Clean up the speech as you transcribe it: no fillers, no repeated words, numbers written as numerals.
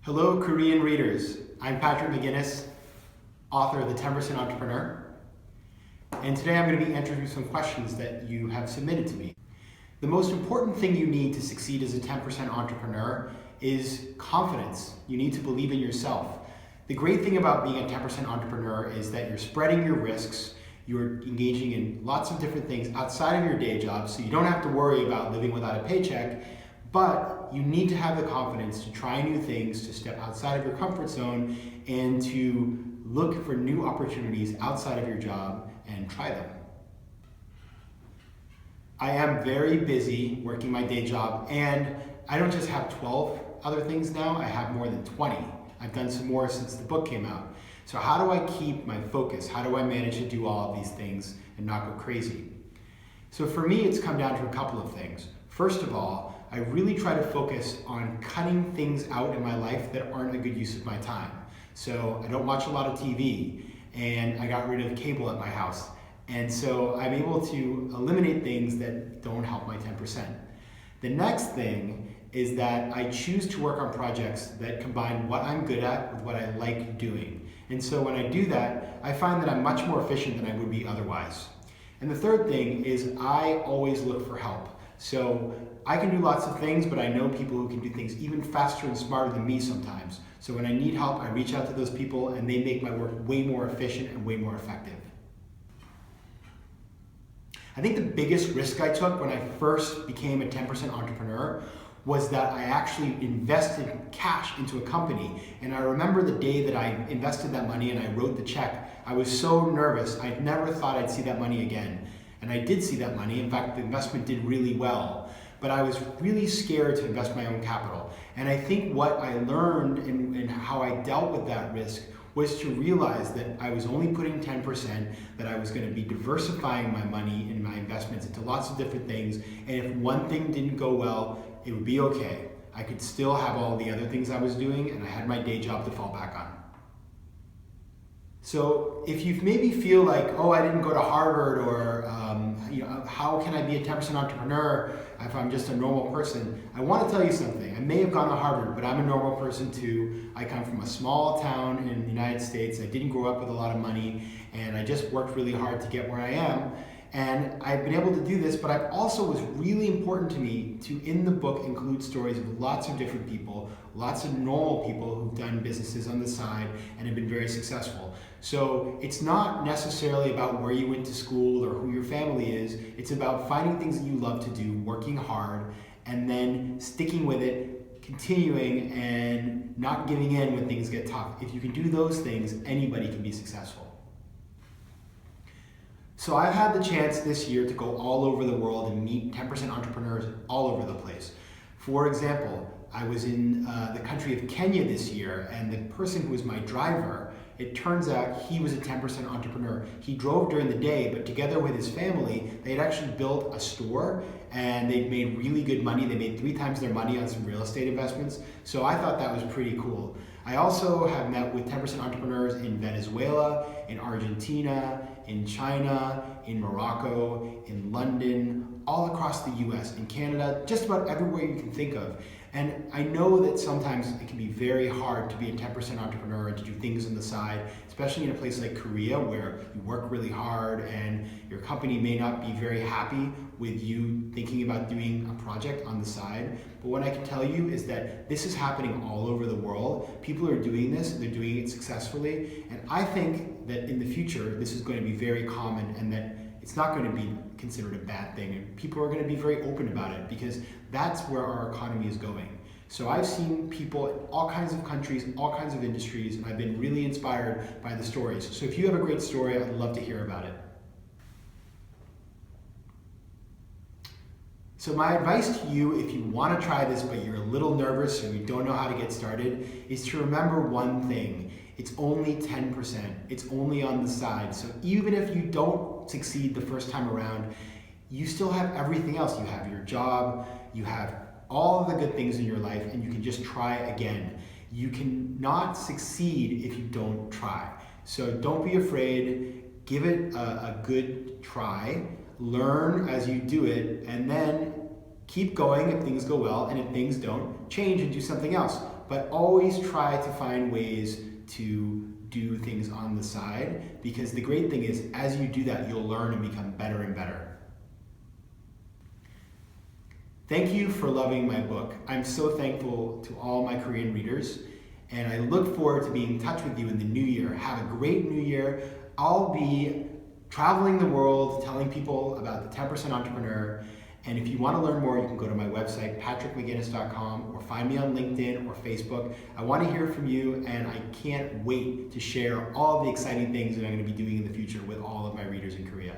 Hello, Korean readers. I'm Patrick McGinnis, author of The 10% Entrepreneur. And today I'm going to be answering some questions that you have submitted to me. The most important thing you need to succeed as a 10% entrepreneur is confidence. You need to believe in yourself. The great thing about being a 10% entrepreneur is that you're spreading your risks, you're engaging in lots of different things outside of your day job, so you don't have to worry about living without a paycheck, but you need to have the confidence to try new things, to step outside of your comfort zone, and to look for new opportunities outside of your job and try them. I am very busy working my day job, and I don't just have 12 other things now, I have more than 20. I've done some more since the book came out. So how do I keep my focus? How do I manage to do all of these things and not go crazy? So for me, it's come down to a couple of things. First of all, I really try to focus on cutting things out in my life that aren't a good use of my time. So I don't watch a lot of TV, and I got rid of cable at my house. And so I'm able to eliminate things that don't help my 10%. The next thing is that I choose to work on projects that combine what I'm good at with what I like doing. And so when I do that, I find that I'm much more efficient than I would be otherwise. And the third thing is I always look for help. So I can do lots of things, but I know people who can do things even faster and smarter than me sometimes. So when I need help, I reach out to those people and they make my work way more efficient and way more effective. I think the biggest risk I took when I first became a 10% entrepreneur was that I actually invested cash into a company. And I remember the day that I invested that money and I wrote the check, I was so nervous. I never thought I'd see that money again. And I did see that money. In fact, the investment did really well. But I was really scared to invest my own capital. And I think what I learned and how I dealt with that risk was to realize that I was only putting 10%, that I was going to be diversifying my money and my investments into lots of different things. And if one thing didn't go well, it would be okay. I could still have all the other things I was doing, and I had my day job to fall back on. So if you maybe feel like, oh, I didn't go to Harvard, or how can I be a 10% entrepreneur if I'm just a normal person? I want to tell you something. I may have gone to Harvard, but I'm a normal person too. I come from a small town in the United States. I didn't grow up with a lot of money, and I just worked really hard to get where I am. And I've been able to do this, but it also was really important to me to, in the book, include stories of lots of different people, lots of normal people who've done businesses on the side and have been very successful. So it's not necessarily about where you went to school or who your family is. It's about finding things that you love to do, working hard, and then sticking with it, continuing, and not giving in when things get tough. If you can do those things, anybody can be successful. So I've had the chance this year to go all over the world and meet 10% entrepreneurs all over the place. For example, I was in the country of Kenya this year, and the person who was my driver, it turns out he was a 10% entrepreneur. He drove during the day, but together with his family, they had actually built a store, and they'd made really good money. They made 3 times their money on some real estate investments. So I thought that was pretty cool. I also have met with 10% entrepreneurs in Venezuela, in Argentina, in China, in Morocco, in London, all across the US, in Canada, just about everywhere you can think of. And I know that sometimes it can be very hard to be a 10% entrepreneur and to do things on the side, especially in a place like Korea where you work really hard and your company may not be very happy with you thinking about doing a project on the side. But what I can tell you is that this is happening all over the world. People are doing this, they're doing it successfully. And I think that in the future, this is going to be very common and that it's not going to be considered a bad thing. And people are going to be very open about it because that's where our economy is going. So I've seen people in all kinds of countries, all kinds of industries, and I've been really inspired by the stories. So if you have a great story, I'd love to hear about it. So my advice to you, if you want to try this but you're a little nervous or you don't know how to get started, is to remember one thing. It's only 10%. It's only on the side. So even if you don't succeed the first time around, you still have everything else. You have your job, you have all of the good things in your life, and you can just try again. You cannot succeed if you don't try. So don't be afraid. Give it a good try. Learn as you do it, and then keep going if things go well, and if things don't, change and do something else. but always try to find ways to do things on the side, because the great thing is, as you do that, you'll learn and become better and better. Thank you for loving my book. I'm so thankful to all my Korean readers, and I look forward to being in touch with you in the new year. Have a great new year. I'll be traveling the world, telling people about the 10% Entrepreneur. And if you want to learn more, you can go to my website, patrickmcginnis.com, or find me on LinkedIn or Facebook. I want to hear from you, and I can't wait to share all the exciting things that I'm going to be doing in the future with all of my readers in Korea.